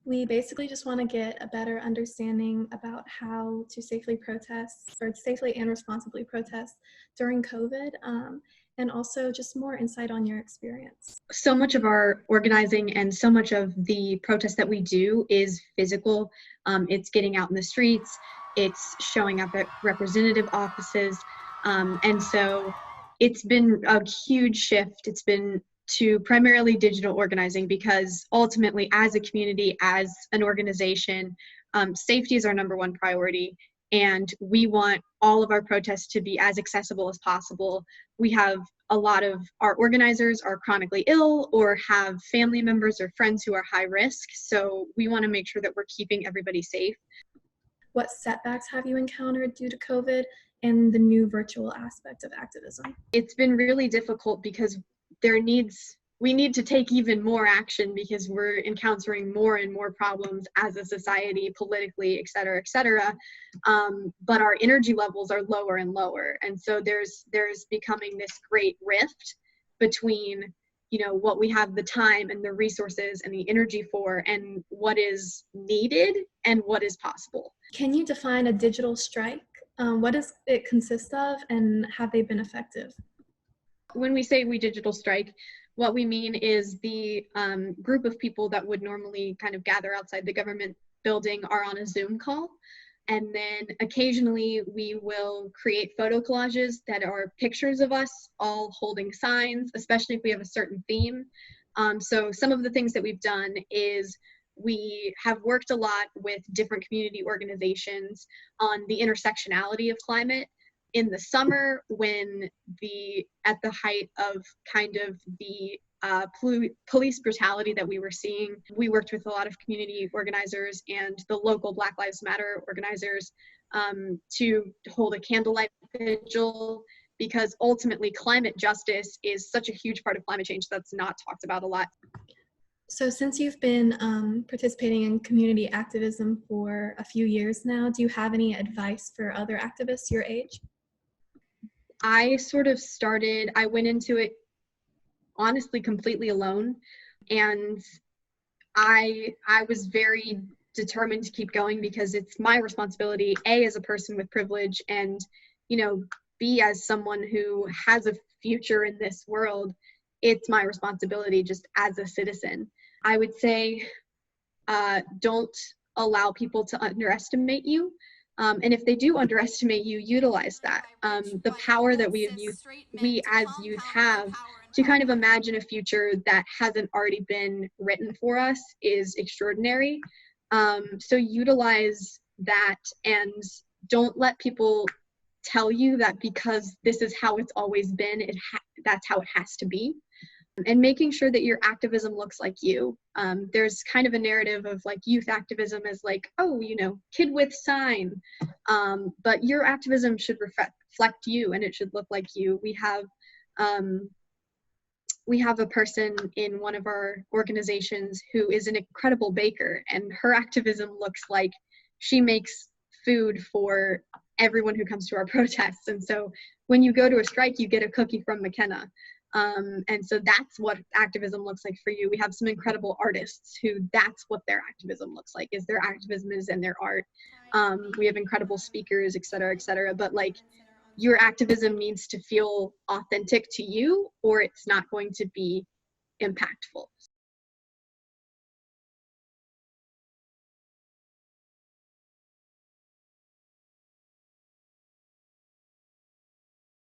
We basically just want to get a better understanding about how to safely protest or safely and responsibly protest during COVID, and also just more insight on your experience. So much of our organizing and so much of the protest that we do is physical. It's getting out in the streets, it's showing up at representative offices. And so it's been a huge shift. It's been to primarily digital organizing because ultimately, as a community, as an organization, safety is our number one priority. And we want all of our protests to be as accessible as possible. We have a lot of our organizers are chronically ill or have family members or friends who are high risk. So we want to make sure that we're keeping everybody safe. What setbacks have you encountered due to COVID and the new virtual aspect of activism? It's been really difficult because we need to take even more action because we're encountering more and more problems as a society, politically, et cetera, et cetera. But our energy levels are lower and lower. And so there's becoming this great rift between, what we have the time and the resources and the energy for and what is needed and what is possible. Can you define a digital strike? What does it consist of, and have they been effective? When we say we digital strike, what we mean is the group of people that would normally kind of gather outside the government building are on a Zoom call. And then occasionally we will create photo collages that are pictures of us all holding signs, especially if we have a certain theme. So some of the things that we've done is we have worked a lot with different community organizations on the intersectionality of climate. In the summer, when at the height of kind of the police brutality that we were seeing, we worked with a lot of community organizers and the local Black Lives Matter organizers to hold a candlelight vigil, because ultimately climate justice is such a huge part of climate change that's not talked about a lot. So since you've been participating in community activism for a few years now, do you have any advice for other activists your age? I went into it honestly completely alone, and I was very determined to keep going because it's my responsibility, A, as a person with privilege, and B, as someone who has a future in this world. It's my responsibility just as a citizen. I would say don't allow people to underestimate you. And if they do underestimate you, utilize that. The power that we as youth have to kind of imagine a future that hasn't already been written for us is extraordinary. So utilize that, and don't let people tell you that because this is how it's always been, that's how it has to be. And making sure that your activism looks like you. There's kind of a narrative of like youth activism as like, oh, kid with sign. But your activism should reflect you, and it should look like you. We have a person in one of our organizations who is an incredible baker, and her activism looks like she makes food for everyone who comes to our protests. And so when you go to a strike, you get a cookie from McKenna. And so that's what activism looks like for you. We have some incredible artists who that's what their activism looks like, is their activism is in their art. We have incredible speakers, et cetera, but like your activism needs to feel authentic to you or it's not going to be impactful.